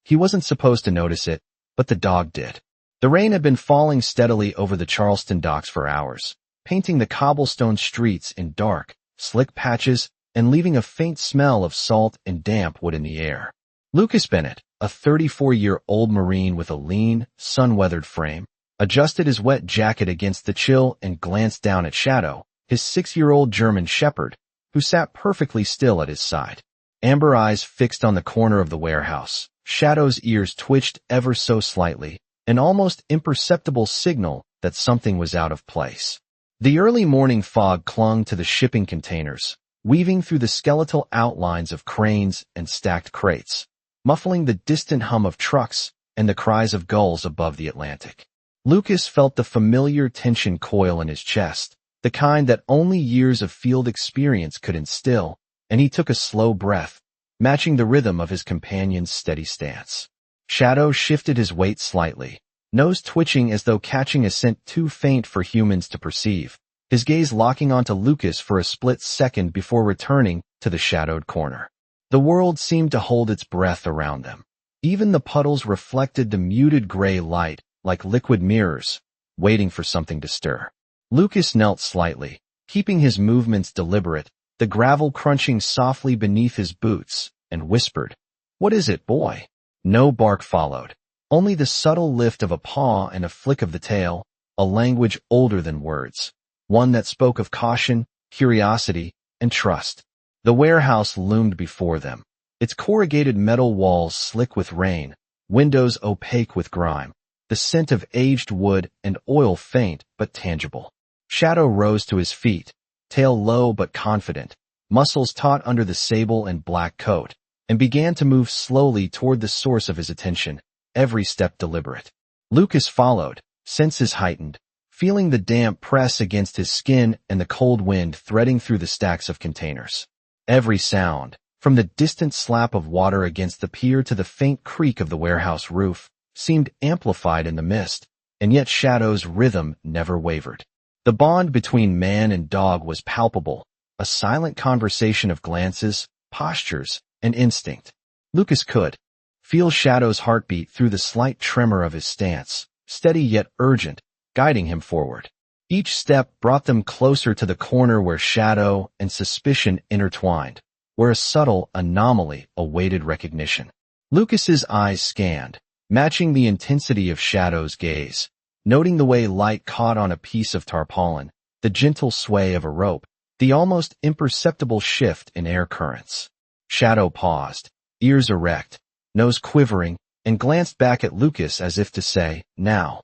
He wasn't supposed to notice it, but the dog did. The rain had been falling steadily over the Charleston docks for hours, painting the cobblestone streets in dark, slick patches and leaving a faint smell of salt and damp wood in the air. Lucas Bennett, a 34-year-old Marine with a lean, sun-weathered frame, adjusted his wet jacket against the chill and glanced down at Shadow, his 6-year-old German shepherd, who sat perfectly still at his side. Amber eyes fixed on the corner of the warehouse. Shadow's ears twitched ever so slightly, an almost imperceptible signal that something was out of place. The early morning fog clung to the shipping containers, weaving through the skeletal outlines of cranes and stacked crates, muffling the distant hum of trucks and the cries of gulls above the Atlantic. Lucas felt the familiar tension coil in his chest, the kind that only years of field experience could instill, and he took a slow breath, matching the rhythm of his companion's steady stance. Shadow shifted his weight slightly, nose twitching as though catching a scent too faint for humans to perceive, his gaze locking onto Lucas for a split second before returning to the shadowed corner. The world seemed to hold its breath around them. Even the puddles reflected the muted gray light like liquid mirrors, waiting for something to stir. Lucas knelt slightly, keeping his movements deliberate, the gravel crunching softly beneath his boots, and whispered, "What is it, boy?" No bark followed, only the subtle lift of a paw and a flick of the tail, a language older than words, one that spoke of caution, curiosity, and trust. The warehouse loomed before them, its corrugated metal walls slick with rain, windows opaque with grime, the scent of aged wood and oil faint but tangible. Shadow rose to his feet, tail low but confident, muscles taut under the sable and black coat, and began to move slowly toward the source of his attention, every step deliberate. Lucas followed, senses heightened, feeling the damp press against his skin and the cold wind threading through the stacks of containers. Every sound, from the distant slap of water against the pier to the faint creak of the warehouse roof, seemed amplified in the mist, and yet Shadow's rhythm never wavered. The bond between man and dog was palpable, a silent conversation of glances, postures, and instinct. Lucas could feel Shadow's heartbeat through the slight tremor of his stance, steady yet urgent, guiding him forward. Each step brought them closer to the corner where shadow and suspicion intertwined, where a subtle anomaly awaited recognition. Lucas's eyes scanned, matching the intensity of Shadow's gaze, noting the way light caught on a piece of tarpaulin, the gentle sway of a rope, the almost imperceptible shift in air currents. Shadow paused, ears erect, nose quivering, and glanced back at Lucas as if to say, "Now."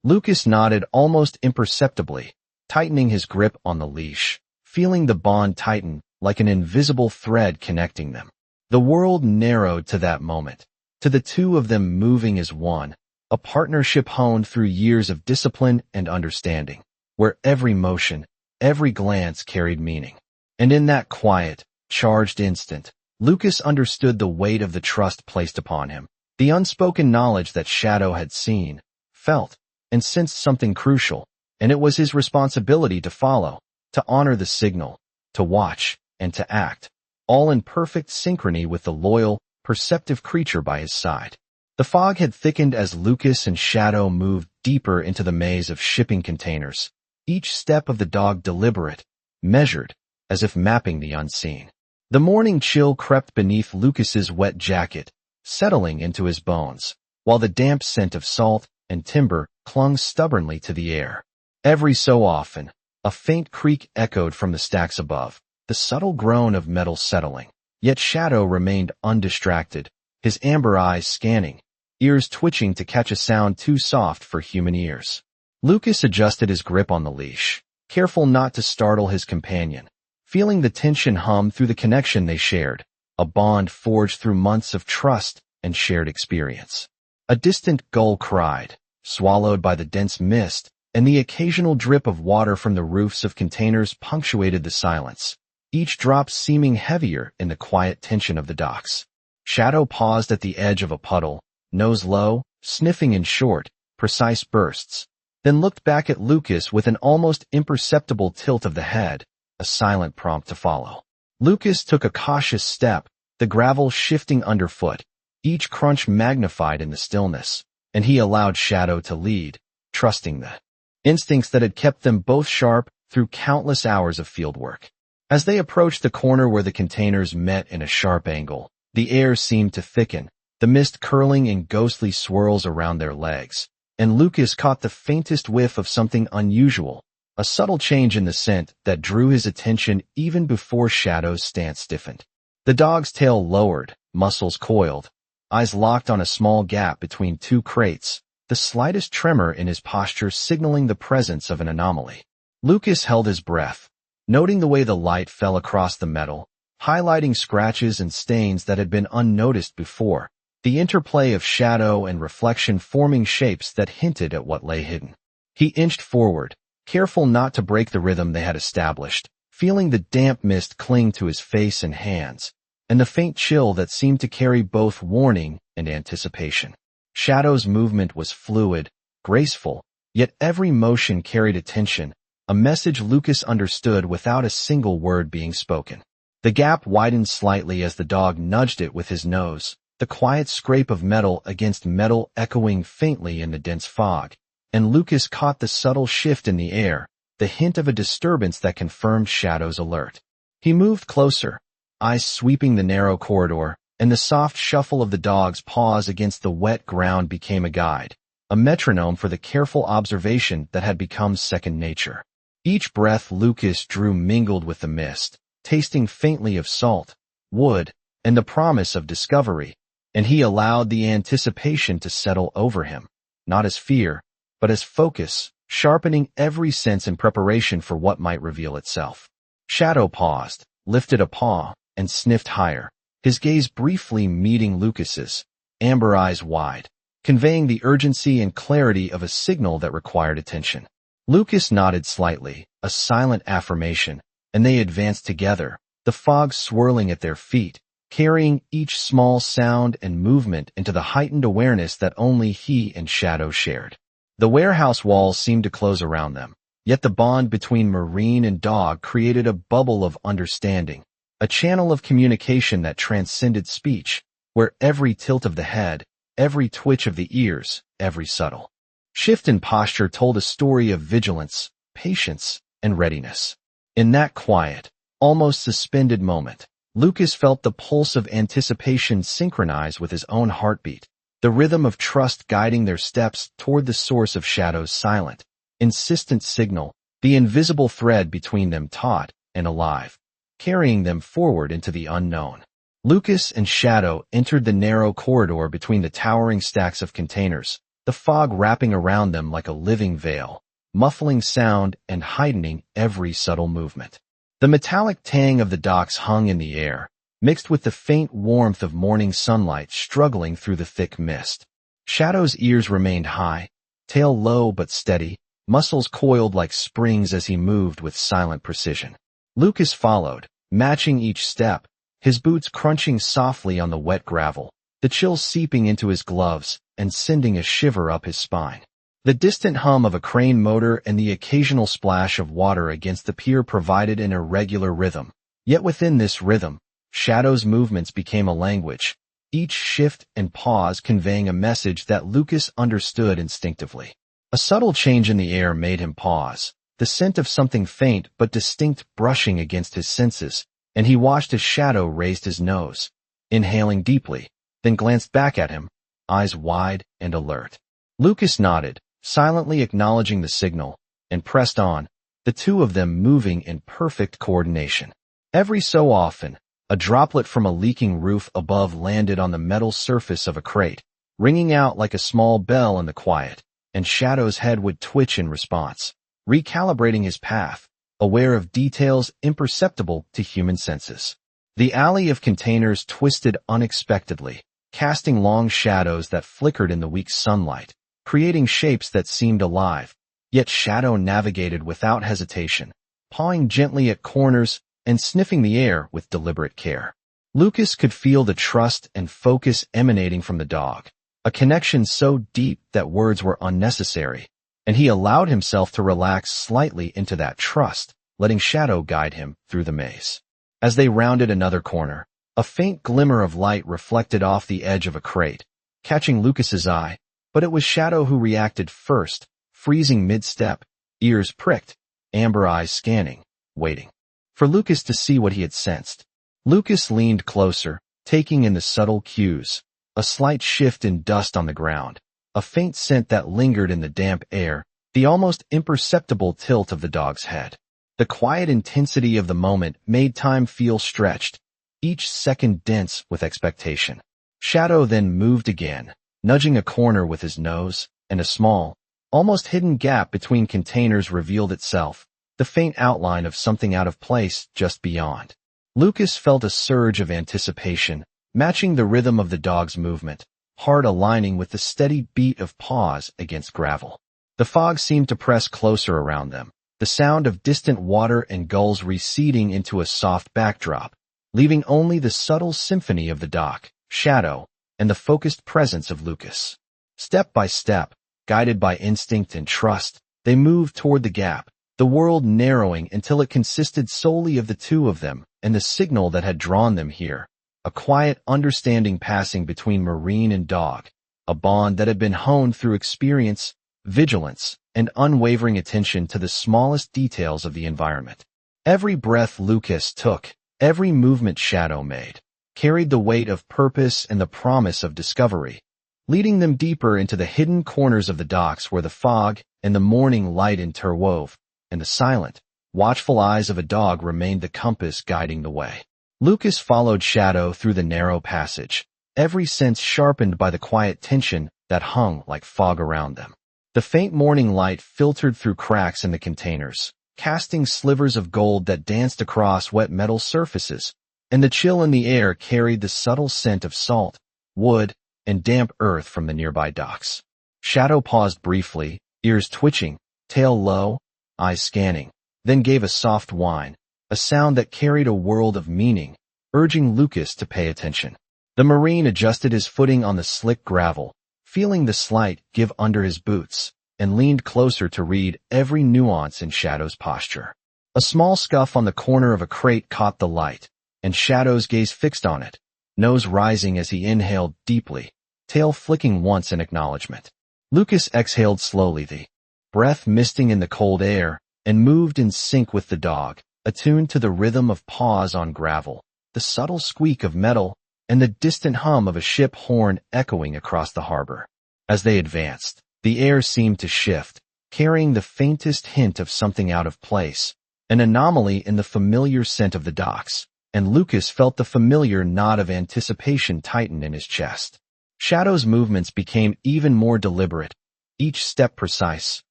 Lucas nodded almost imperceptibly, tightening his grip on the leash, feeling the bond tighten like an invisible thread connecting them. The world narrowed to that moment, to the two of them moving as one, a partnership honed through years of discipline and understanding, where every motion, every glance carried meaning. And in that quiet, charged instant, Lucas understood the weight of the trust placed upon him, the unspoken knowledge that Shadow had seen, felt, and sensed something crucial, and it was his responsibility to follow, to honor the signal, to watch, and to act, all in perfect synchrony with the loyal, perceptive creature by his side. The fog had thickened as Lucas and Shadow moved deeper into the maze of shipping containers, each step of the dog deliberate, measured, as if mapping the unseen. The morning chill crept beneath Lucas's wet jacket, settling into his bones, while the damp scent of salt and timber clung stubbornly to the air. Every so often, a faint creak echoed from the stacks above, the subtle groan of metal settling. Yet Shadow remained undistracted, his amber eyes scanning, ears twitching to catch a sound too soft for human ears. Lucas adjusted his grip on the leash, careful not to startle his companion, feeling the tension hum through the connection they shared, a bond forged through months of trust and shared experience. A distant gull cried, swallowed by the dense mist, and the occasional drip of water from the roofs of containers punctuated the silence, each drop seeming heavier in the quiet tension of the docks. Shadow paused at the edge of a puddle, nose low, sniffing in short, precise bursts, then looked back at Lucas with an almost imperceptible tilt of the head, a silent prompt to follow. Lucas took a cautious step, the gravel shifting underfoot, each crunch magnified in the stillness, and he allowed Shadow to lead, trusting the instincts that had kept them both sharp through countless hours of fieldwork. As they approached the corner where the containers met in a sharp angle, the air seemed to thicken, the mist curling in ghostly swirls around their legs, and Lucas caught the faintest whiff of something unusual, a subtle change in the scent that drew his attention even before Shadow's stance stiffened. The dog's tail lowered, muscles coiled, eyes locked on a small gap between two crates, the slightest tremor in his posture signaling the presence of an anomaly. Lucas held his breath, noting the way the light fell across the metal, highlighting scratches and stains that had been unnoticed before, the interplay of shadow and reflection forming shapes that hinted at what lay hidden. He inched forward, careful not to break the rhythm they had established, feeling the damp mist cling to his face and hands, and the faint chill that seemed to carry both warning and anticipation. Shadow's movement was fluid, graceful, yet every motion carried attention, a message Lucas understood without a single word being spoken. The gap widened slightly as the dog nudged it with his nose, the quiet scrape of metal against metal echoing faintly in the dense fog, and Lucas caught the subtle shift in the air, the hint of a disturbance that confirmed Shadow's alert. He moved closer, eyes sweeping the narrow corridor, and the soft shuffle of the dog's paws against the wet ground became a guide, a metronome for the careful observation that had become second nature. Each breath Lucas drew mingled with the mist, tasting faintly of salt, wood, and the promise of discovery, and he allowed the anticipation to settle over him, not as fear, but as focus, sharpening every sense in preparation for what might reveal itself. Shadow paused, lifted a paw, and sniffed higher, his gaze briefly meeting Lucas's, amber eyes wide, conveying the urgency and clarity of a signal that required attention. Lucas nodded slightly, a silent affirmation, and they advanced together, the fog swirling at their feet, carrying each small sound and movement into the heightened awareness that only he and Shadow shared. The warehouse walls seemed to close around them, yet the bond between Marine and dog created a bubble of understanding, a channel of communication that transcended speech, where every tilt of the head, every twitch of the ears, every subtle shift in posture told a story of vigilance, patience, and readiness. In that quiet, almost suspended moment, Lucas felt the pulse of anticipation synchronize with his own heartbeat, the rhythm of trust guiding their steps toward the source of Shadow's silent, insistent signal, the invisible thread between them taut and alive, carrying them forward into the unknown. Lucas and Shadow entered the narrow corridor between the towering stacks of containers, the fog wrapping around them like a living veil, muffling sound and heightening every subtle movement. The metallic tang of the docks hung in the air, mixed with the faint warmth of morning sunlight struggling through the thick mist. Shadow's ears remained high, tail low but steady, muscles coiled like springs as he moved with silent precision. Lucas followed, matching each step, his boots crunching softly on the wet gravel, the chill seeping into his gloves and sending a shiver up his spine. The distant hum of a crane motor and the occasional splash of water against the pier provided an irregular rhythm. Yet within this rhythm, Shadow's movements became a language, each shift and pause conveying a message that Lucas understood instinctively. A subtle change in the air made him pause, the scent of something faint but distinct brushing against his senses, and he watched as Shadow raised his nose, inhaling deeply, then glanced back at him, eyes wide and alert. Lucas nodded, silently acknowledging the signal, and pressed on, the two of them moving in perfect coordination. Every so often, a droplet from a leaking roof above landed on the metal surface of a crate, ringing out like a small bell in the quiet, and Shadow's head would twitch in response, recalibrating his path, aware of details imperceptible to human senses. The alley of containers twisted unexpectedly, casting long shadows that flickered in the weak sunlight, creating shapes that seemed alive, yet Shadow navigated without hesitation, pawing gently at corners and sniffing the air with deliberate care. Lucas could feel the trust and focus emanating from the dog, a connection so deep that words were unnecessary, and he allowed himself to relax slightly into that trust, letting Shadow guide him through the maze. As they rounded another corner, A faint glimmer of light reflected off the edge of a crate, catching Lucas's eye, but it was Shadow who reacted first, freezing mid-step, ears pricked, amber eyes scanning, waiting for Lucas to see what he had sensed. Lucas leaned closer, taking in the subtle cues, a slight shift in dust on the ground, a faint scent that lingered in the damp air, the almost imperceptible tilt of the dog's head. The quiet intensity of the moment made time feel stretched, each second dense with expectation. Shadow then moved again, nudging a corner with his nose, and a small, almost hidden gap between containers revealed itself, the faint outline of something out of place just beyond. Lucas felt a surge of anticipation, matching the rhythm of the dog's movement, heart aligning with the steady beat of paws against gravel. The fog seemed to press closer around them, the sound of distant water and gulls receding into a soft backdrop, leaving only the subtle symphony of the dock, Shadow, and the focused presence of Lucas. Step by step, guided by instinct and trust, they moved toward the gap, the world narrowing until it consisted solely of the two of them and the signal that had drawn them here, a quiet understanding passing between marine and dog, a bond that had been honed through experience, vigilance, and unwavering attention to the smallest details of the environment. Every breath Lucas took, every movement Shadow made, carried the weight of purpose and the promise of discovery, leading them deeper into the hidden corners of the docks where the fog and the morning light interwove, and the silent, watchful eyes of a dog remained the compass guiding the way. Lucas followed Shadow through the narrow passage, every sense sharpened by the quiet tension that hung like fog around them. The faint morning light filtered through cracks in the containers, casting slivers of gold that danced across wet metal surfaces, and the chill in the air carried the subtle scent of salt, wood, and damp earth from the nearby docks. Shadow paused briefly, ears twitching, tail low, eyes scanning, then gave a soft whine, a sound that carried a world of meaning, urging Lucas to pay attention. The Marine adjusted his footing on the slick gravel, feeling the slight give under his boots, and leaned closer to read every nuance in Shadow's posture. A small scuff on the corner of a crate caught the light, and Shadow's gaze fixed on it, nose rising as he inhaled deeply, tail flicking once in acknowledgement. Lucas exhaled slowly, the breath misting in the cold air, and moved in sync with the dog, attuned to the rhythm of paws on gravel, the subtle squeak of metal, and the distant hum of a ship horn echoing across the harbor. As they advanced, the air seemed to shift, carrying the faintest hint of something out of place, an anomaly in the familiar scent of the docks, and Lucas felt the familiar knot of anticipation tighten in his chest. Shadow's movements became even more deliberate, each step precise,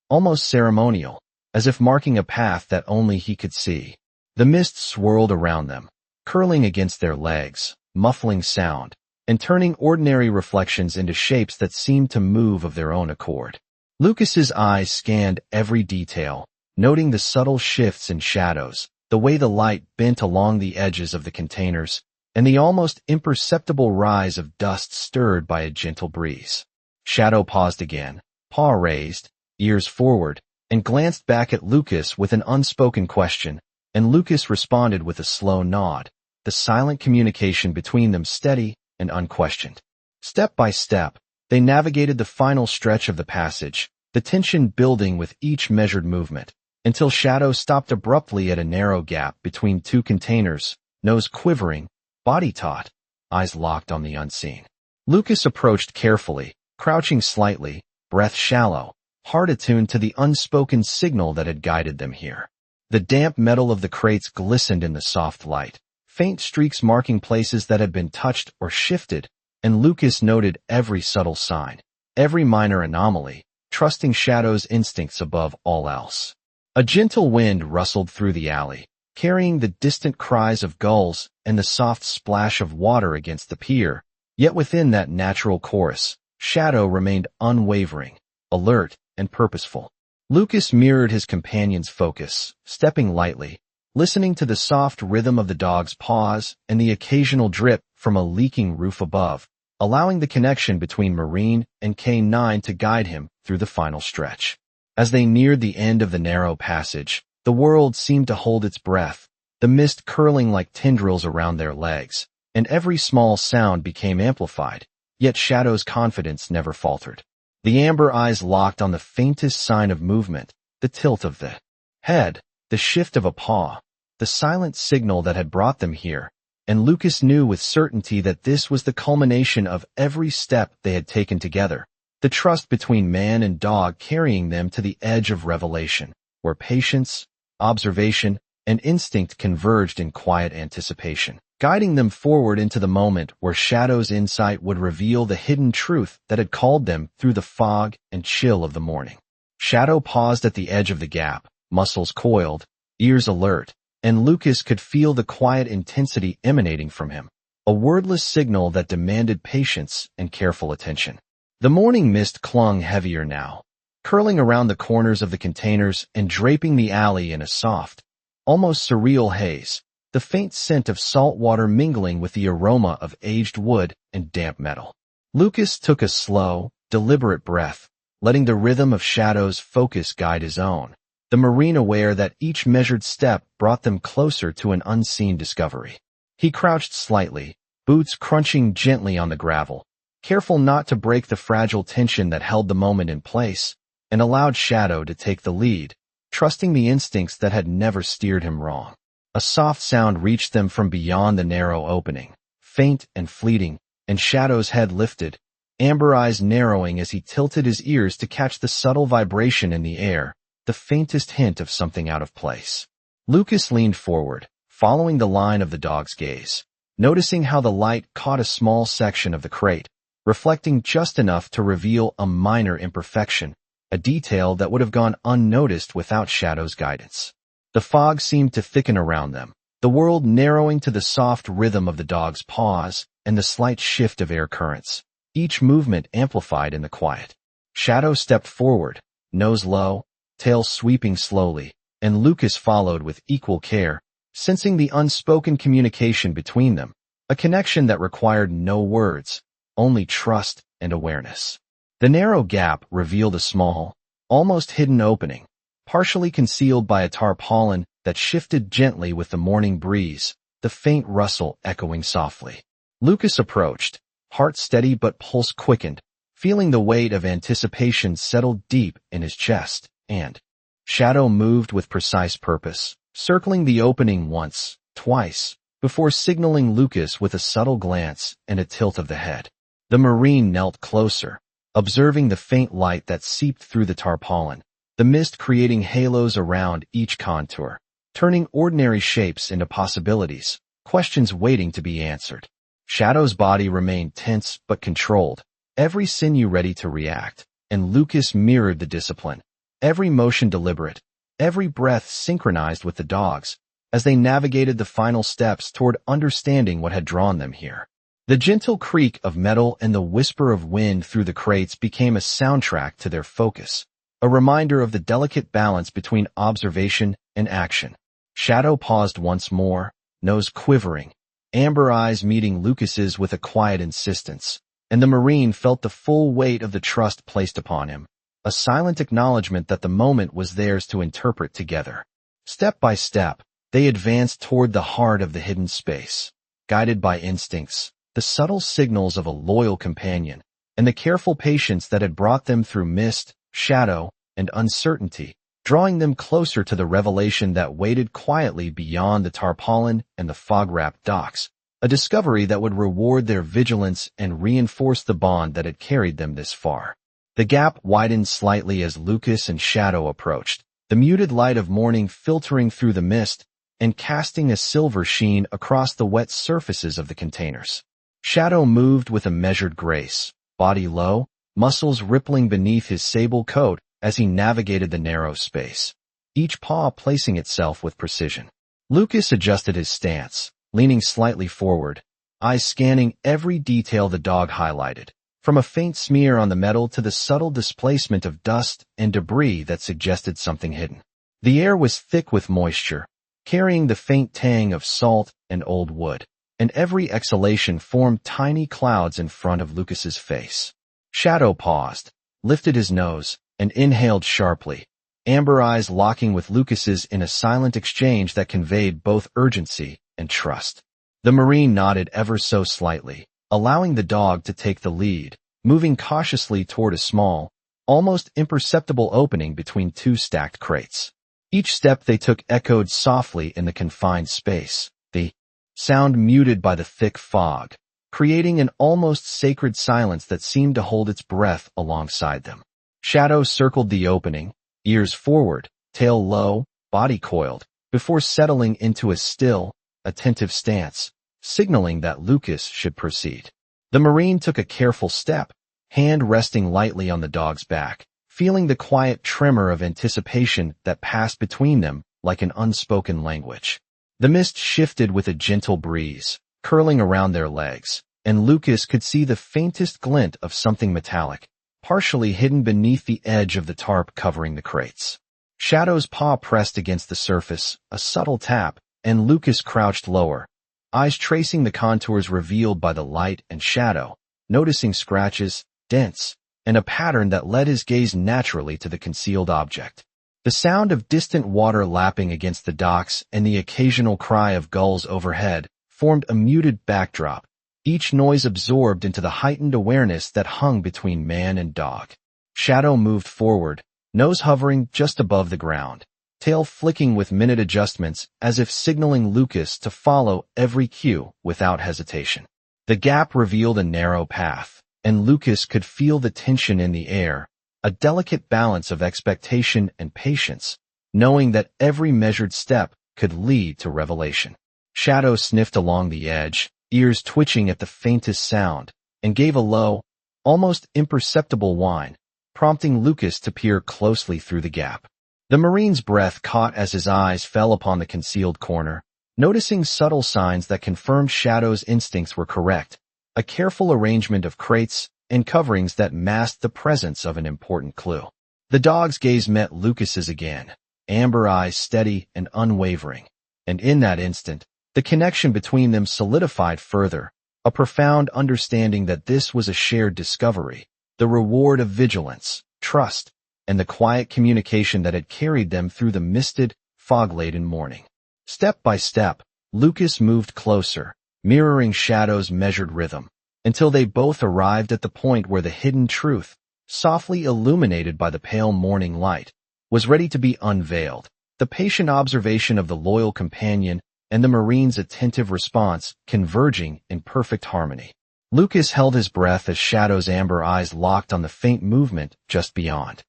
almost ceremonial, as if marking a path that only he could see. The mist swirled around them, curling against their legs, muffling sound, and turning ordinary reflections into shapes that seemed to move of their own accord. Lucas's eyes scanned every detail, noting the subtle shifts in shadows, the way the light bent along the edges of the containers, and the almost imperceptible rise of dust stirred by a gentle breeze. Shadow paused again, paw raised, ears forward, and glanced back at Lucas with an unspoken question, and Lucas responded with a slow nod, the silent communication between them steady and unquestioned. Step by step, they navigated the final stretch of the passage, the tension building with each measured movement, until Shadow stopped abruptly at a narrow gap between two containers, nose quivering, body taut, eyes locked on the unseen. Lucas approached carefully, crouching slightly, breath shallow, heart attuned to the unspoken signal that had guided them here. The damp metal of the crates glistened in the soft light, faint streaks marking places that had been touched or shifted, and Lucas noted every subtle sign, every minor anomaly, trusting Shadow's instincts above all else. A gentle wind rustled through the alley, carrying the distant cries of gulls and the soft splash of water against the pier, yet within that natural chorus, Shadow remained unwavering, alert, and purposeful. Lucas mirrored his companion's focus, stepping lightly, listening to the soft rhythm of the dog's paws and the occasional drip from a leaking roof above, allowing the connection between Marine and K9 to guide him through the final stretch. As they neared the end of the narrow passage, the world seemed to hold its breath, the mist curling like tendrils around their legs, and every small sound became amplified, yet Shadow's confidence never faltered. The amber eyes locked on the faintest sign of movement, the tilt of the head, the shift of a paw, the silent signal that had brought them here, and Lucas knew with certainty that this was the culmination of every step they had taken together, the trust between man and dog carrying them to the edge of revelation, where patience, observation, and instinct converged in quiet anticipation, guiding them forward into the moment where Shadow's insight would reveal the hidden truth that had called them through the fog and chill of the morning. Shadow paused at the edge of the gap, muscles coiled, ears alert, and Lucas could feel the quiet intensity emanating from him, a wordless signal that demanded patience and careful attention. The morning mist clung heavier now, curling around the corners of the containers and draping the alley in a soft, almost surreal haze, the faint scent of salt water mingling with the aroma of aged wood and damp metal. Lucas took a slow, deliberate breath, letting the rhythm of Shadow's focus guide his own, the Marine aware that each measured step brought them closer to an unseen discovery. He crouched slightly, boots crunching gently on the gravel, careful not to break the fragile tension that held the moment in place, and allowed Shadow to take the lead, trusting the instincts that had never steered him wrong. A soft sound reached them from beyond the narrow opening, faint and fleeting, and Shadow's head lifted, amber eyes narrowing as he tilted his ears to catch the subtle vibration in the air, the faintest hint of something out of place. Lucas leaned forward, following the line of the dog's gaze, noticing how the light caught a small section of the crate, reflecting just enough to reveal a minor imperfection, a detail that would have gone unnoticed without Shadow's guidance. The fog seemed to thicken around them, the world narrowing to the soft rhythm of the dog's paws and the slight shift of air currents, each movement amplified in the quiet. Shadow stepped forward, nose low, tail sweeping slowly, and Lucas followed with equal care, sensing the unspoken communication between them, a connection that required no words, only trust and awareness. The narrow gap revealed a small, almost hidden opening, partially concealed by a tarpaulin that shifted gently with the morning breeze, the faint rustle echoing softly. Lucas approached, heart steady but pulse quickened, feeling the weight of anticipation settle deep in his chest, and Shadow moved with precise purpose, circling the opening once, twice, before signaling Lucas with a subtle glance and a tilt of the head. The Marine knelt closer, observing the faint light that seeped through the tarpaulin, the mist creating halos around each contour, turning ordinary shapes into possibilities, questions waiting to be answered. Shadow's body remained tense but controlled, every sinew ready to react, and Lucas mirrored the discipline, every motion deliberate, every breath synchronized with the dog's, as they navigated the final steps toward understanding what had drawn them here. The gentle creak of metal and the whisper of wind through the crates became a soundtrack to their focus, a reminder of the delicate balance between observation and action. Shadow paused once more, nose quivering, amber eyes meeting Lucas's with a quiet insistence, and the Marine felt the full weight of the trust placed upon him, a silent acknowledgement that the moment was theirs to interpret together. Step by step, they advanced toward the heart of the hidden space, guided by instincts, the subtle signals of a loyal companion, and the careful patience that had brought them through mist, shadow, and uncertainty, drawing them closer to the revelation that waited quietly beyond the tarpaulin and the fog-wrapped docks, a discovery that would reward their vigilance and reinforce the bond that had carried them this far. The gap widened slightly as Lucas and Shadow approached, the muted light of morning filtering through the mist and casting a silver sheen across the wet surfaces of the containers. Shadow moved with a measured grace, body low, muscles rippling beneath his sable coat as he navigated the narrow space, each paw placing itself with precision. Lucas adjusted his stance, leaning slightly forward, eyes scanning every detail the dog highlighted, from a faint smear on the metal to the subtle displacement of dust and debris that suggested something hidden. The air was thick with moisture, carrying the faint tang of salt and old wood, and every exhalation formed tiny clouds in front of Lucas's face. Shadow paused, lifted his nose, and inhaled sharply, amber eyes locking with Lucas's in a silent exchange that conveyed both urgency and trust. The Marine nodded ever so slightly, allowing the dog to take the lead, moving cautiously toward a small, almost imperceptible opening between two stacked crates. Each step they took echoed softly in the confined space, the sound muted by the thick fog, creating an almost sacred silence that seemed to hold its breath alongside them. Shadow circled the opening, ears forward, tail low, body coiled, before settling into a still, attentive stance, signaling that Lucas should proceed. The Marine took a careful step, hand resting lightly on the dog's back, feeling the quiet tremor of anticipation that passed between them like an unspoken language. The mist shifted with a gentle breeze, curling around their legs, and Lucas could see the faintest glint of something metallic, partially hidden beneath the edge of the tarp covering the crates. Shadow's paw pressed against the surface, a subtle tap, and Lucas crouched lower, eyes tracing the contours revealed by the light and shadow, noticing scratches, dents, and a pattern that led his gaze naturally to the concealed object. The sound of distant water lapping against the docks and the occasional cry of gulls overhead formed a muted backdrop, each noise absorbed into the heightened awareness that hung between man and dog. Shadow moved forward, nose hovering just above the ground, tail flicking with minute adjustments as if signaling Lucas to follow every cue without hesitation. The gap revealed a narrow path, and Lucas could feel the tension in the air, a delicate balance of expectation and patience, knowing that every measured step could lead to revelation. Shadow sniffed along the edge, ears twitching at the faintest sound, and gave a low, almost imperceptible whine, prompting Lucas to peer closely through the gap. The Marine's breath caught as his eyes fell upon the concealed corner, noticing subtle signs that confirmed Shadow's instincts were correct, a careful arrangement of crates and coverings that masked the presence of an important clue. The dog's gaze met Lucas's again, amber eyes steady and unwavering, and in that instant, the connection between them solidified further, a profound understanding that this was a shared discovery, the reward of vigilance, trust, and the quiet communication that had carried them through the misted, fog-laden morning. Step by step, Lucas moved closer, mirroring Shadow's measured rhythm, until they both arrived at the point where the hidden truth, softly illuminated by the pale morning light, was ready to be unveiled. The patient observation of the loyal companion and the Marine's attentive response converging in perfect harmony. Lucas held his breath as Shadow's amber eyes locked on the faint movement just beyond.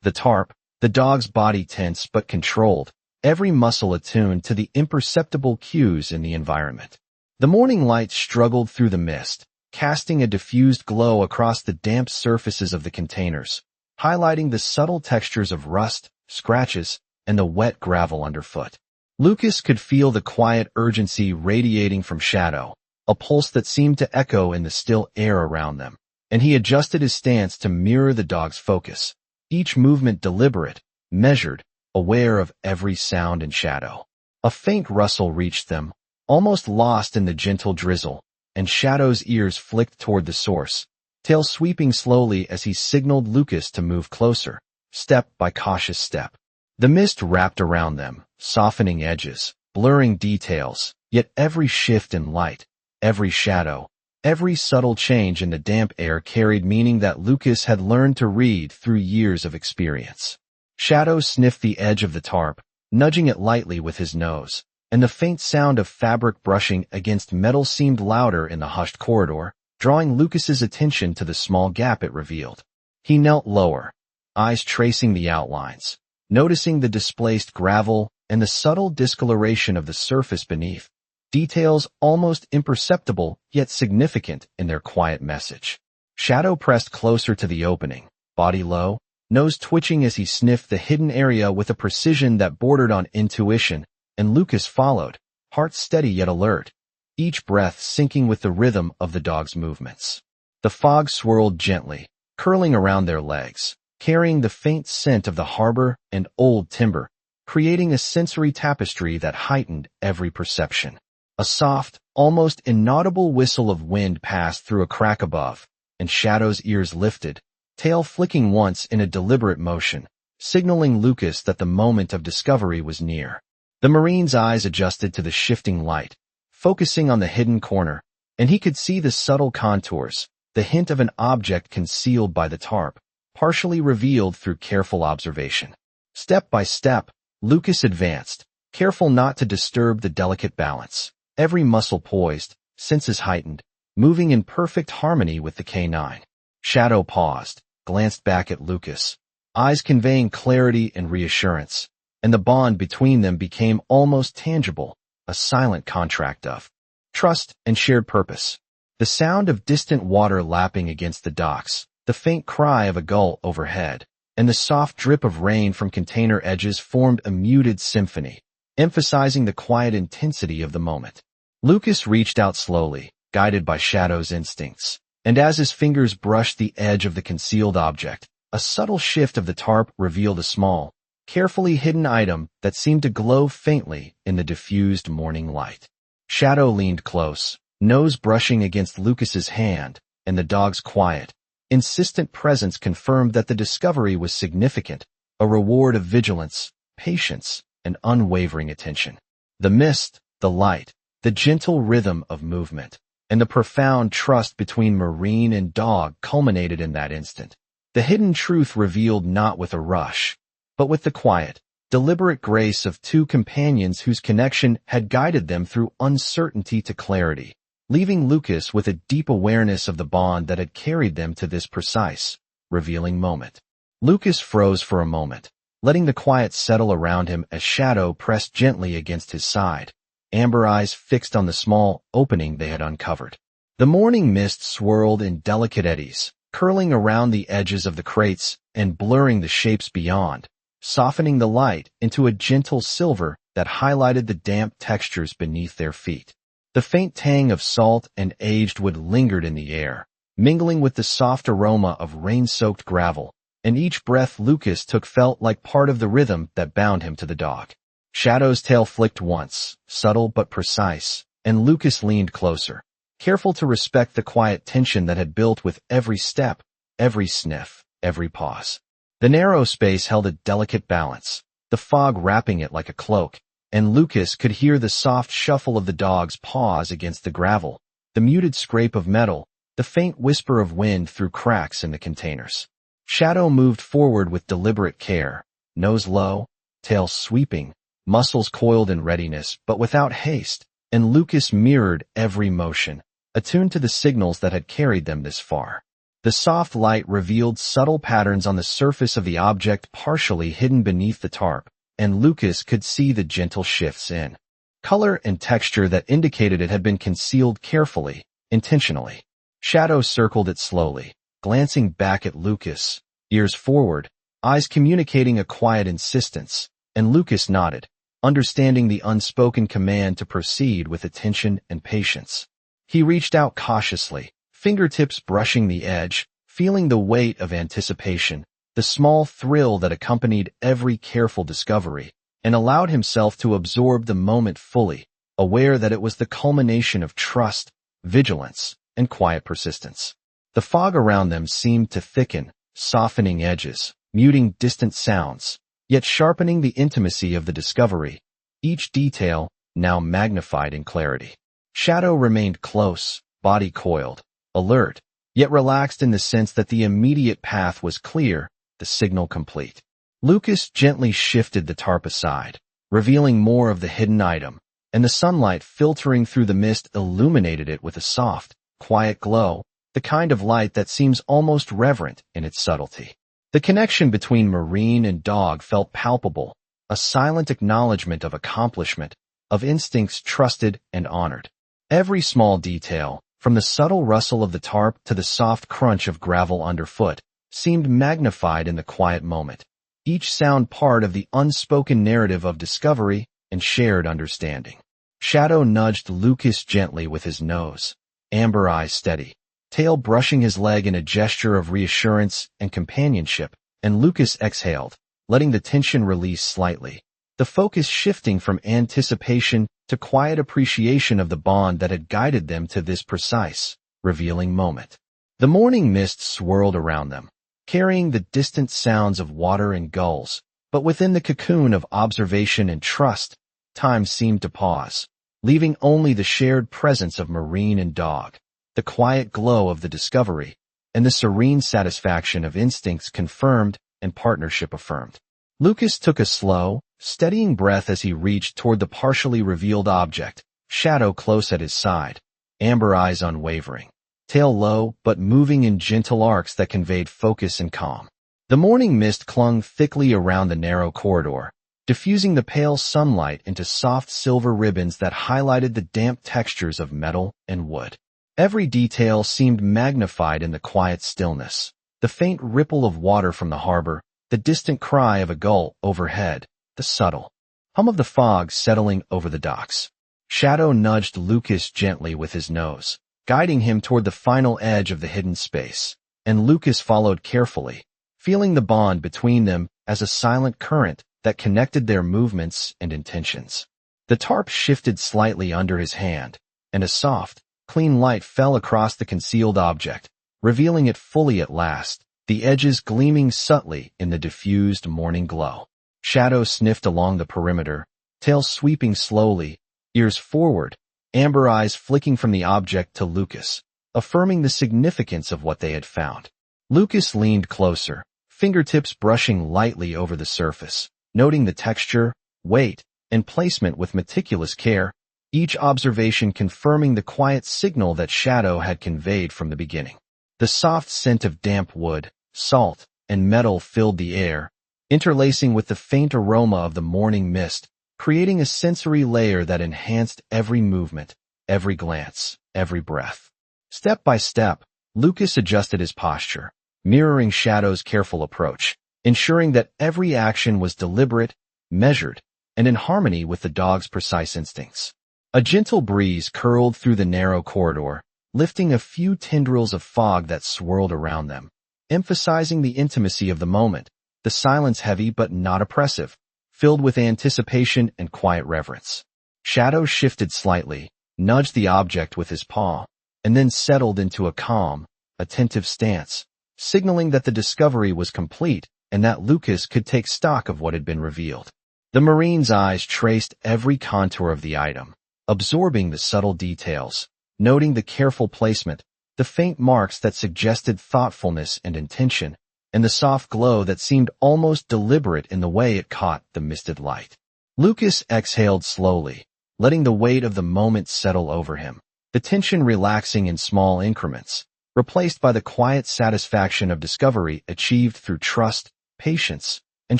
The tarp, the dog's body tense but controlled, every muscle attuned to the imperceptible cues in the environment. The morning light struggled through the mist, casting a diffused glow across the damp surfaces of the containers, highlighting the subtle textures of rust, scratches, and the wet gravel underfoot. Lucas could feel the quiet urgency radiating from Shadow, a pulse that seemed to echo in the still air around them, and he adjusted his stance to mirror the dog's focus, each movement deliberate, measured, aware of every sound and shadow. A faint rustle reached them, almost lost in the gentle drizzle, and Shadow's ears flicked toward the source, tail sweeping slowly as he signaled Lucas to move closer, step by cautious step. The mist wrapped around them, softening edges, blurring details, yet every shift in light, every shadow, every subtle change in the damp air carried meaning that Lucas had learned to read through years of experience. Shadow sniffed the edge of the tarp, nudging it lightly with his nose, and the faint sound of fabric brushing against metal seemed louder in the hushed corridor, drawing Lucas's attention to the small gap it revealed. He knelt lower, eyes tracing the outlines, noticing the displaced gravel and the subtle discoloration of the surface beneath, details almost imperceptible yet significant in their quiet message. Shadow pressed closer to the opening, body low, nose twitching as he sniffed the hidden area with a precision that bordered on intuition, and Lucas followed, heart steady yet alert, each breath syncing with the rhythm of the dog's movements. The fog swirled gently, curling around their legs, carrying the faint scent of the harbor and old timber, creating a sensory tapestry that heightened every perception. A soft, almost inaudible whistle of wind passed through a crack above, and Shadow's ears lifted, tail flicking once in a deliberate motion, signaling Lucas that the moment of discovery was near. The Marine's eyes adjusted to the shifting light, focusing on the hidden corner, and he could see the subtle contours, the hint of an object concealed by the tarp, partially revealed through careful observation. Step by step, Lucas advanced, careful not to disturb the delicate balance, every muscle poised, senses heightened, moving in perfect harmony with the canine. Shadow paused, glanced back at Lucas, eyes conveying clarity and reassurance, and the bond between them became almost tangible, a silent contract of trust and shared purpose. The sound of distant water lapping against the docks, the faint cry of a gull overhead, and the soft drip of rain from container edges formed a muted symphony, emphasizing the quiet intensity of the moment. Lucas reached out slowly, guided by Shadow's instincts, and as his fingers brushed the edge of the concealed object, a subtle shift of the tarp revealed a small, carefully hidden item that seemed to glow faintly in the diffused morning light. Shadow leaned close, nose brushing against Lucas's hand, and the dog's quiet, insistent presence confirmed that the discovery was significant, a reward of vigilance, patience, and unwavering attention. The mist, the light, the gentle rhythm of movement, and the profound trust between Marine and dog culminated in that instant. The hidden truth revealed not with a rush, but with the quiet, deliberate grace of two companions whose connection had guided them through uncertainty to clarity, leaving Lucas with a deep awareness of the bond that had carried them to this precise, revealing moment. Lucas froze for a moment, letting the quiet settle around him as Shadow pressed gently against his side, amber eyes fixed on the small opening they had uncovered. The morning mist swirled in delicate eddies, curling around the edges of the crates and blurring the shapes beyond, softening the light into a gentle silver that highlighted the damp textures beneath their feet. The faint tang of salt and aged wood lingered in the air, mingling with the soft aroma of rain-soaked gravel, and each breath Lucas took felt like part of the rhythm that bound him to the dog. Shadow's tail flicked once, subtle but precise, and Lucas leaned closer, careful to respect the quiet tension that had built with every step, every sniff, every pause. The narrow space held a delicate balance, the fog wrapping it like a cloak, and Lucas could hear the soft shuffle of the dog's paws against the gravel, the muted scrape of metal, the faint whisper of wind through cracks in the containers. Shadow moved forward with deliberate care, nose low, tail sweeping, muscles coiled in readiness but without haste, and Lucas mirrored every motion, attuned to the signals that had carried them this far. The soft light revealed subtle patterns on the surface of the object partially hidden beneath the tarp, and Lucas could see the gentle shifts in color and texture that indicated it had been concealed carefully, intentionally. Shadow circled it slowly, glancing back at Lucas, ears forward, eyes communicating a quiet insistence, and Lucas nodded, understanding the unspoken command to proceed with attention and patience. He reached out cautiously, fingertips brushing the edge, feeling the weight of anticipation, the small thrill that accompanied every careful discovery, and allowed himself to absorb the moment fully, aware that it was the culmination of trust, vigilance, and quiet persistence. The fog around them seemed to thicken, softening edges, muting distant sounds, yet sharpening the intimacy of the discovery, each detail now magnified in clarity. Shadow remained close, body coiled, alert, yet relaxed in the sense that the immediate path was clear, the signal complete. Lucas gently shifted the tarp aside, revealing more of the hidden item, and the sunlight filtering through the mist illuminated it with a soft, quiet glow, the kind of light that seems almost reverent in its subtlety. The connection between Marine and dog felt palpable, a silent acknowledgement of accomplishment, of instincts trusted and honored. Every small detail, from the subtle rustle of the tarp to the soft crunch of gravel underfoot, seemed magnified in the quiet moment, each sound part of the unspoken narrative of discovery and shared understanding. Shadow nudged Lucas gently with his nose, amber eyes steady, tail brushing his leg in a gesture of reassurance and companionship, and Lucas exhaled, letting the tension release slightly, the focus shifting from anticipation to quiet appreciation of the bond that had guided them to this precise, revealing moment. The morning mist swirled around them, carrying the distant sounds of water and gulls, but within the cocoon of observation and trust, time seemed to pause, leaving only the shared presence of marine and dog, the quiet glow of the discovery, and the serene satisfaction of instincts confirmed and partnership affirmed. Lucas took a slow, steadying breath as he reached toward the partially revealed object, Shadow close at his side, amber eyes unwavering, tail low but moving in gentle arcs that conveyed focus and calm. The morning mist clung thickly around the narrow corridor, diffusing the pale sunlight into soft silver ribbons that highlighted the damp textures of metal and wood. Every detail seemed magnified in the quiet stillness. The faint ripple of water from the harbor, the distant cry of a gull overhead, the subtle hum of the fog settling over the docks. Shadow nudged Lucas gently with his nose, guiding him toward the final edge of the hidden space, and Lucas followed carefully, feeling the bond between them as a silent current that connected their movements and intentions. The tarp shifted slightly under his hand, and a soft, clean light fell across the concealed object, revealing it fully at last, the edges gleaming subtly in the diffused morning glow. Shadow sniffed along the perimeter, tail sweeping slowly, ears forward, amber eyes flicking from the object to Lucas, affirming the significance of what they had found. Lucas leaned closer, fingertips brushing lightly over the surface, noting the texture, weight, and placement with meticulous care, each observation confirming the quiet signal that Shadow had conveyed from the beginning. The soft scent of damp wood, salt, and metal filled the air, interlacing with the faint aroma of the morning mist, creating a sensory layer that enhanced every movement, every glance, every breath. Step by step, Lucas adjusted his posture, mirroring Shadow's careful approach, ensuring that every action was deliberate, measured, and in harmony with the dog's precise instincts. A gentle breeze curled through the narrow corridor, lifting a few tendrils of fog that swirled around them, emphasizing the intimacy of the moment, the silence heavy but not oppressive, filled with anticipation and quiet reverence. Shadow shifted slightly, nudged the object with his paw, and then settled into a calm, attentive stance, signaling that the discovery was complete and that Lucas could take stock of what had been revealed. The Marine's eyes traced every contour of the item, absorbing the subtle details, noting the careful placement, the faint marks that suggested thoughtfulness and intention, and the soft glow that seemed almost deliberate in the way it caught the misted light. Lucas exhaled slowly, letting the weight of the moment settle over him, the tension relaxing in small increments, replaced by the quiet satisfaction of discovery achieved through trust, patience, and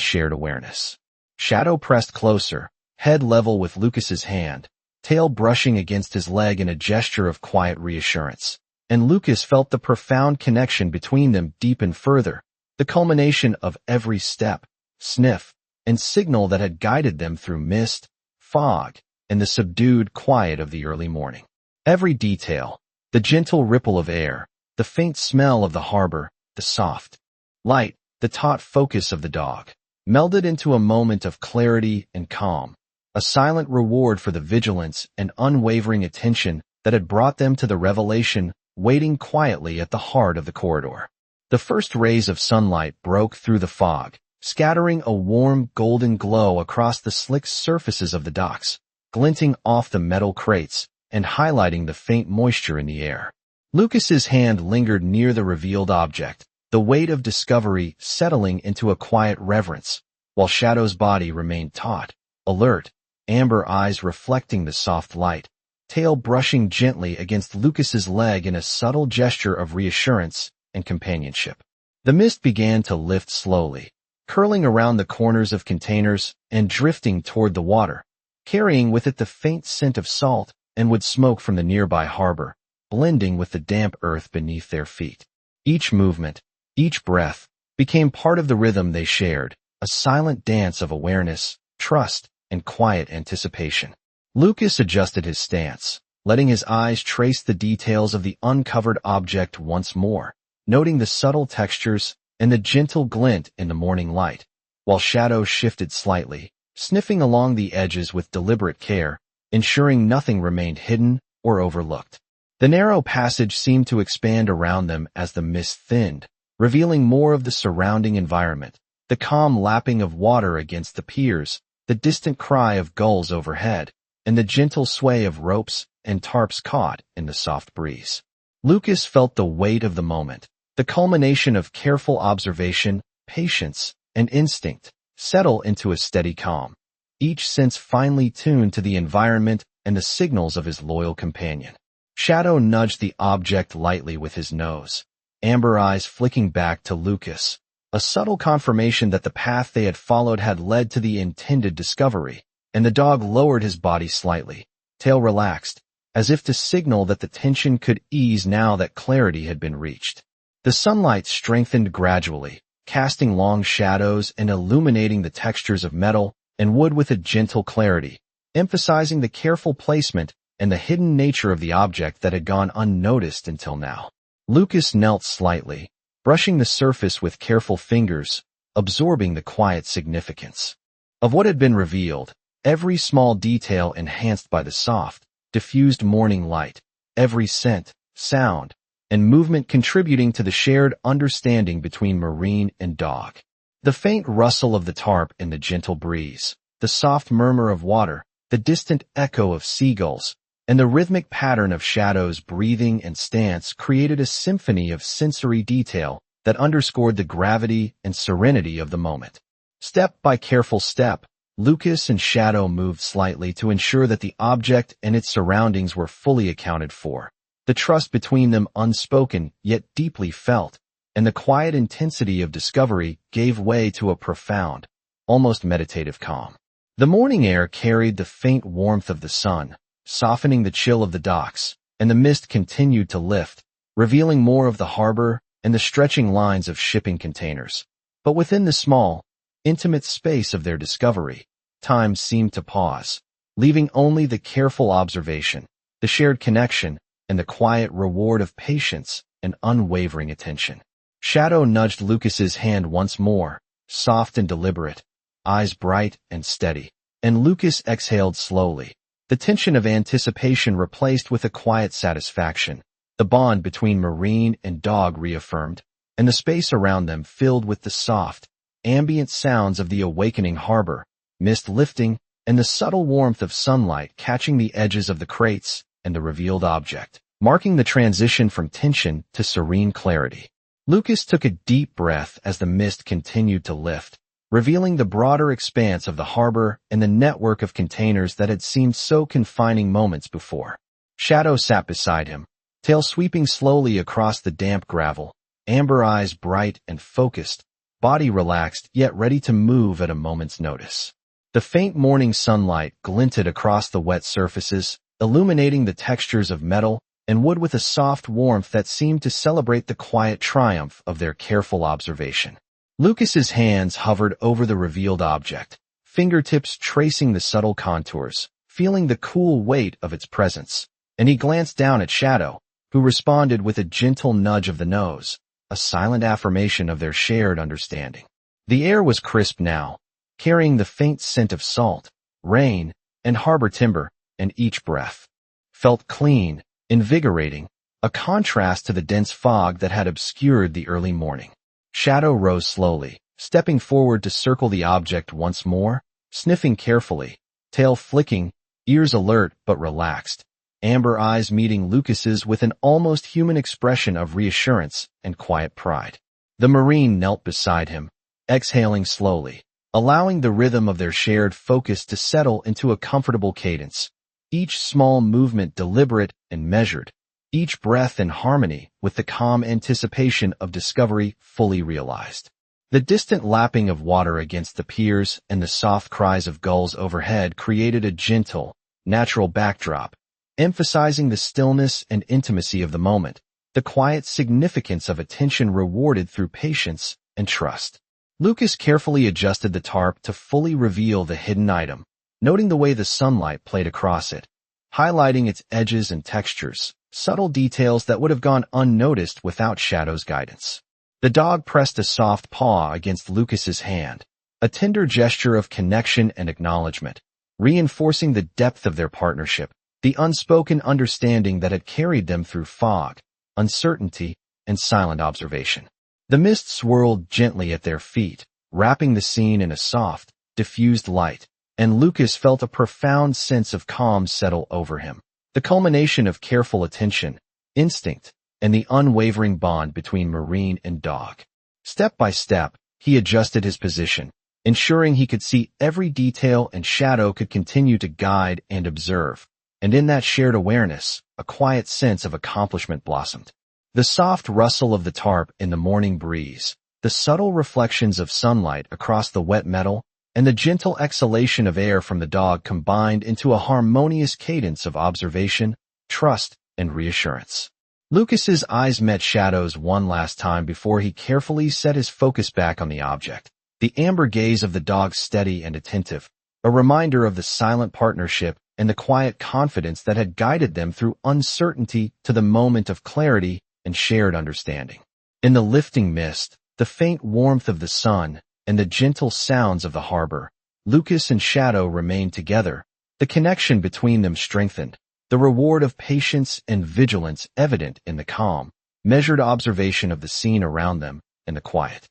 shared awareness. Shadow pressed closer, head level with Lucas's hand, tail brushing against his leg in a gesture of quiet reassurance, and Lucas felt the profound connection between them deepen further, the culmination of every step, sniff, and signal that had guided them through mist, fog, and the subdued quiet of the early morning. Every detail, the gentle ripple of air, the faint smell of the harbor, the soft light, the taut focus of the dog, melded into a moment of clarity and calm, a silent reward for the vigilance and unwavering attention that had brought them to the revelation waiting quietly at the heart of the corridor. The first rays of sunlight broke through the fog, scattering a warm golden glow across the slick surfaces of the docks, glinting off the metal crates and highlighting the faint moisture in the air. Lucas's hand lingered near the revealed object, the weight of discovery settling into a quiet reverence, while Shadow's body remained taut, alert, amber eyes reflecting the soft light, tail brushing gently against Lucas's leg in a subtle gesture of reassurance and companionship. The mist began to lift slowly, curling around the corners of containers and drifting toward the water, carrying with it the faint scent of salt and wood smoke from the nearby harbor, blending with the damp earth beneath their feet. Each movement, each breath, became part of the rhythm they shared, a silent dance of awareness, trust, and quiet anticipation. Lucas adjusted his stance, letting his eyes trace the details of the uncovered object once more, noting the subtle textures and the gentle glint in the morning light, while Shadow shifted slightly, sniffing along the edges with deliberate care, ensuring nothing remained hidden or overlooked. The narrow passage seemed to expand around them as the mist thinned, revealing more of the surrounding environment, the calm lapping of water against the piers, the distant cry of gulls overhead, and the gentle sway of ropes and tarps caught in the soft breeze. Lucas felt the weight of the moment, the culmination of careful observation, patience, and instinct, settle into a steady calm, each sense finely tuned to the environment and the signals of his loyal companion. Shadow nudged the object lightly with his nose, amber eyes flicking back to Lucas, a subtle confirmation that the path they had followed had led to the intended discovery, and the dog lowered his body slightly, tail relaxed, as if to signal that the tension could ease now that clarity had been reached. The sunlight strengthened gradually, casting long shadows and illuminating the textures of metal and wood with a gentle clarity, emphasizing the careful placement and the hidden nature of the object that had gone unnoticed until now. Lucas knelt slightly, brushing the surface with careful fingers, absorbing the quiet significance of what had been revealed, every small detail enhanced by the soft, diffused morning light, every scent, sound, and movement contributing to the shared understanding between marine and dog. The faint rustle of the tarp in the gentle breeze, the soft murmur of water, the distant echo of seagulls, and the rhythmic pattern of Shadow's breathing and stance created a symphony of sensory detail that underscored the gravity and serenity of the moment. Step by careful step, Lucas and Shadow moved slightly to ensure that the object and its surroundings were fully accounted for, the trust between them unspoken yet deeply felt, and the quiet intensity of discovery gave way to a profound, almost meditative calm. The morning air carried the faint warmth of the sun, softening the chill of the docks, and the mist continued to lift, revealing more of the harbor and the stretching lines of shipping containers. But within the small, intimate space of their discovery, time seemed to pause, leaving only the careful observation, the shared connection, and the quiet reward of patience and unwavering attention. Shadow nudged Lucas's hand once more, soft and deliberate, eyes bright and steady, and Lucas exhaled slowly, the tension of anticipation replaced with a quiet satisfaction, the bond between marine and dog reaffirmed, and the space around them filled with the soft, ambient sounds of the awakening harbor, mist lifting, and the subtle warmth of sunlight catching the edges of the crates and the revealed object, marking the transition from tension to serene clarity. Lucas took a deep breath as the mist continued to lift, revealing the broader expanse of the harbor and the network of containers that had seemed so confining moments before. Shadow sat beside him, tail sweeping slowly across the damp gravel, amber eyes bright and focused, body relaxed yet ready to move at a moment's notice. The faint morning sunlight glinted across the wet surfaces, illuminating the textures of metal and wood with a soft warmth that seemed to celebrate the quiet triumph of their careful observation. Lucas's hands hovered over the revealed object, fingertips tracing the subtle contours, feeling the cool weight of its presence, and he glanced down at Shadow, who responded with a gentle nudge of the nose, a silent affirmation of their shared understanding. The air was crisp now, carrying the faint scent of salt, rain, and harbor timber, and each breath felt clean, invigorating, a contrast to the dense fog that had obscured the early morning. Shadow rose slowly, stepping forward to circle the object once more, sniffing carefully, tail flicking, ears alert but relaxed, amber eyes meeting Lucas's with an almost human expression of reassurance and quiet pride. The Marine knelt beside him, exhaling slowly, allowing the rhythm of their shared focus to settle into a comfortable cadence, each small movement deliberate and measured, each breath in harmony with the calm anticipation of discovery fully realized. The distant lapping of water against the piers and the soft cries of gulls overhead created a gentle, natural backdrop, emphasizing the stillness and intimacy of the moment, the quiet significance of attention rewarded through patience and trust. Lucas carefully adjusted the tarp to fully reveal the hidden item, noting the way the sunlight played across it, highlighting its edges and textures, subtle details that would have gone unnoticed without Shadow's guidance. The dog pressed a soft paw against Lucas's hand, a tender gesture of connection and acknowledgement, reinforcing the depth of their partnership, the unspoken understanding that had carried them through fog, uncertainty, and silent observation. The mist swirled gently at their feet, wrapping the scene in a soft, diffused light, and Lucas felt a profound sense of calm settle over him. The culmination of careful attention, instinct, and the unwavering bond between marine and dog. Step by step, he adjusted his position, ensuring he could see every detail and Shadow could continue to guide and observe. And in that shared awareness, a quiet sense of accomplishment blossomed. The soft rustle of the tarp in the morning breeze, the subtle reflections of sunlight across the wet metal, and the gentle exhalation of air from the dog combined into a harmonious cadence of observation, trust, and reassurance. Lucas's eyes met Shadow's one last time before he carefully set his focus back on the object. The amber gaze of the dog steady and attentive, a reminder of the silent partnership and the quiet confidence that had guided them through uncertainty to the moment of clarity and shared understanding. In the lifting mist, the faint warmth of the sun, and the gentle sounds of the harbor, Lucas and Shadow remained together, the connection between them strengthened, the reward of patience and vigilance evident in the calm, measured observation of the scene around them and the quiet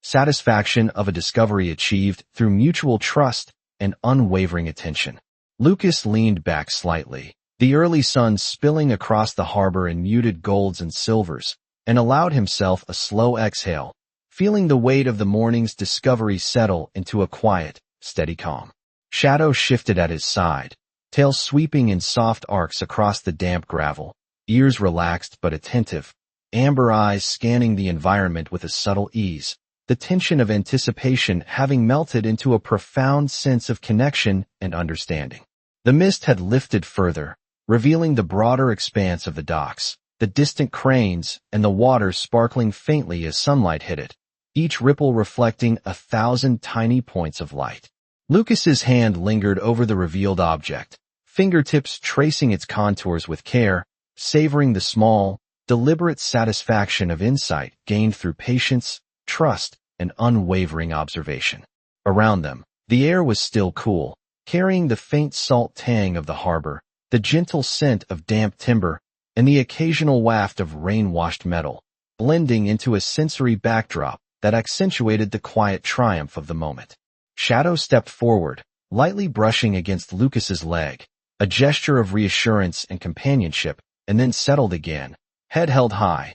satisfaction of a discovery achieved through mutual trust and unwavering attention. Lucas leaned back slightly, the early sun spilling across the harbor in muted golds and silvers, and allowed himself a slow exhale, feeling the weight of the morning's discovery settle into a quiet, steady calm. Shadow shifted at his side, tail sweeping in soft arcs across the damp gravel, ears relaxed but attentive, amber eyes scanning the environment with a subtle ease, the tension of anticipation having melted into a profound sense of connection and understanding. The mist had lifted further, revealing the broader expanse of the docks, the distant cranes, and the water sparkling faintly as sunlight hit it, each ripple reflecting 1,000 tiny points of light. Lucas's hand lingered over the revealed object, fingertips tracing its contours with care, savoring the small, deliberate satisfaction of insight gained through patience, trust, and unwavering observation. Around them, the air was still cool, carrying the faint salt tang of the harbor, the gentle scent of damp timber, and the occasional waft of rain-washed metal, blending into a sensory backdrop that accentuated the quiet triumph of the moment. Shadow stepped forward, lightly brushing against Lucas's leg, a gesture of reassurance and companionship, and then settled again, head held high,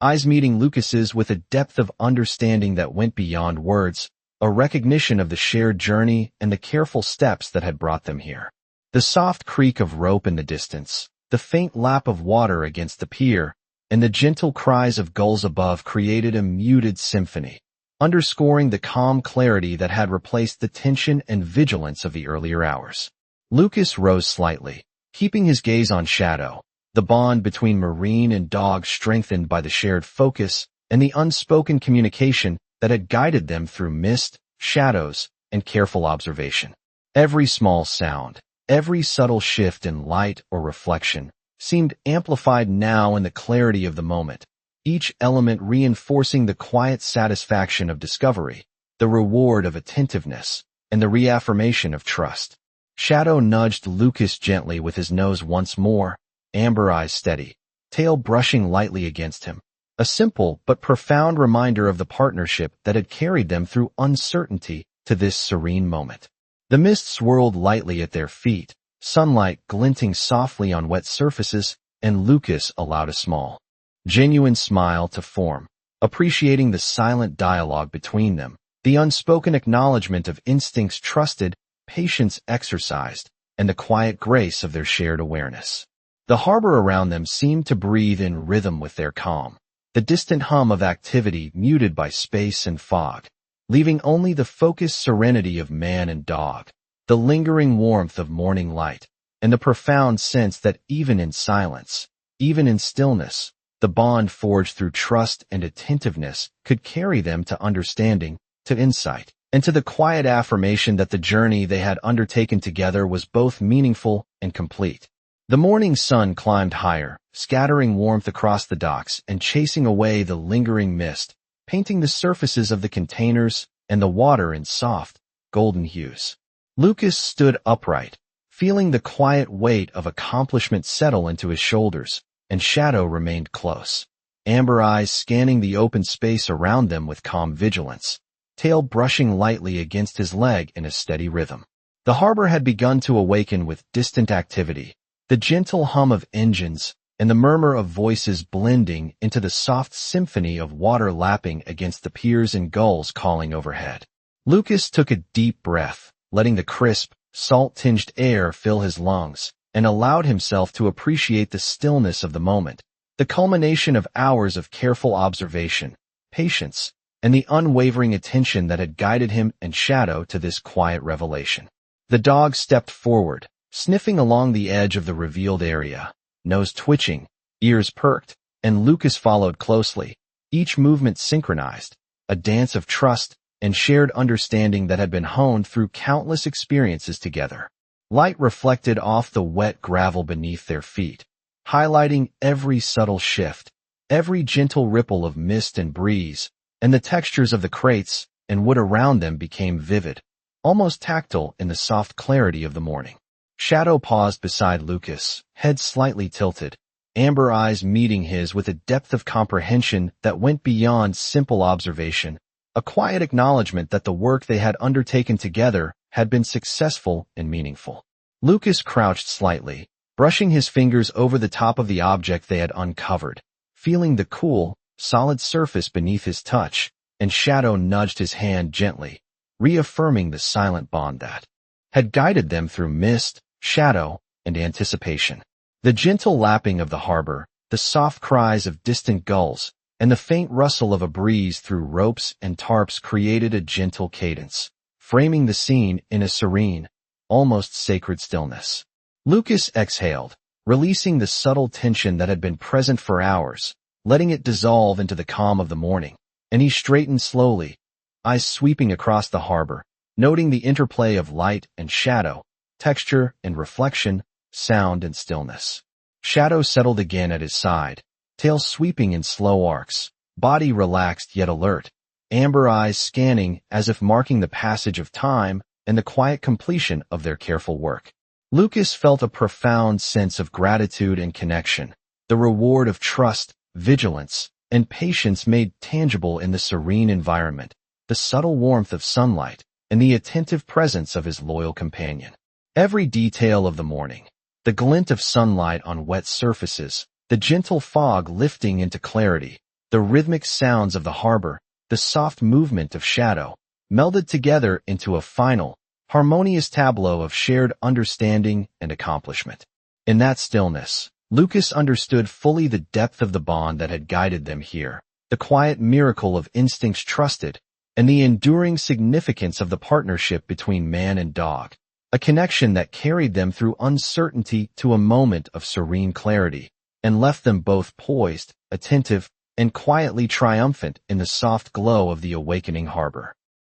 eyes meeting Lucas's with a depth of understanding that went beyond words, a recognition of the shared journey and the careful steps that had brought them here. The soft creak of rope in the distance, the faint lap of water against the pier, and the gentle cries of gulls above created a muted symphony, underscoring the calm clarity that had replaced the tension and vigilance of the earlier hours. Lucas rose slightly, keeping his gaze on Shadow, the bond between marine and dog strengthened by the shared focus and the unspoken communication that had guided them through mist, shadows, and careful observation. Every small sound, every subtle shift in light or reflection, seemed amplified now in the clarity of the moment, each element reinforcing the quiet satisfaction of discovery, the reward of attentiveness, and the reaffirmation of trust. Shadow nudged Lucas gently with his nose once more, amber eyes steady, tail brushing lightly against him, a simple but profound reminder of the partnership that had carried them through uncertainty to this serene moment. The mist swirled lightly at their feet, sunlight glinting softly on wet surfaces, and Lucas allowed a small, genuine smile to form, appreciating the silent dialogue between them, the unspoken acknowledgement of instincts trusted, patience exercised, and the quiet grace of their shared awareness. The harbor around them seemed to breathe in rhythm with their calm, the distant hum of activity muted by space and fog, leaving only the focused serenity of man and dog, the lingering warmth of morning light, and the profound sense that even in silence, even in stillness, the bond forged through trust and attentiveness could carry them to understanding, to insight, and to the quiet affirmation that the journey they had undertaken together was both meaningful and complete. The morning sun climbed higher, scattering warmth across the docks and chasing away the lingering mist, painting the surfaces of the containers and the water in soft, golden hues. Lucas stood upright, feeling the quiet weight of accomplishment settle into his shoulders, and Shadow remained close, amber eyes scanning the open space around them with calm vigilance, tail brushing lightly against his leg in a steady rhythm. The harbor had begun to awaken with distant activity, the gentle hum of engines and the murmur of voices blending into the soft symphony of water lapping against the piers and gulls calling overhead. Lucas took a deep breath, letting the crisp, salt-tinged air fill his lungs, and allowed himself to appreciate the stillness of the moment, the culmination of hours of careful observation, patience, and the unwavering attention that had guided him and Shadow to this quiet revelation. The dog stepped forward, sniffing along the edge of the revealed area, nose twitching, ears perked, and Lucas followed closely, each movement synchronized, a dance of trust and shared understanding that had been honed through countless experiences together. Light reflected off the wet gravel beneath their feet, highlighting every subtle shift, every gentle ripple of mist and breeze, and the textures of the crates and wood around them became vivid, almost tactile in the soft clarity of the morning. Shadow paused beside Lucas, head slightly tilted, amber eyes meeting his with a depth of comprehension that went beyond simple observation, a quiet acknowledgement that the work they had undertaken together had been successful and meaningful. Lucas crouched slightly, brushing his fingers over the top of the object they had uncovered, feeling the cool, solid surface beneath his touch, and Shadow nudged his hand gently, reaffirming the silent bond that had guided them through mist, shadow, and anticipation. The gentle lapping of the harbor, the soft cries of distant gulls, and the faint rustle of a breeze through ropes and tarps created a gentle cadence, framing the scene in a serene, almost sacred stillness. Lucas exhaled, releasing the subtle tension that had been present for hours, letting it dissolve into the calm of the morning, and he straightened slowly, eyes sweeping across the harbor, noting the interplay of light and shadow, texture and reflection, sound and stillness. Shadow settled again at his side, tail sweeping in slow arcs, body relaxed yet alert, amber eyes scanning as if marking the passage of time and the quiet completion of their careful work. Lucas felt a profound sense of gratitude and connection, the reward of trust, vigilance, and patience made tangible in the serene environment, the subtle warmth of sunlight, and the attentive presence of his loyal companion. Every detail of the morning, the glint of sunlight on wet surfaces, the gentle fog lifting into clarity, the rhythmic sounds of the harbor, the soft movement of Shadow, melded together into a final, harmonious tableau of shared understanding and accomplishment. In that stillness, Lucas understood fully the depth of the bond that had guided them here, the quiet miracle of instincts trusted, and the enduring significance of the partnership between man and dog, a connection that carried them through uncertainty to a moment of serene clarity, and left them both poised, attentive, and quietly triumphant in the soft glow of the awakening harbor.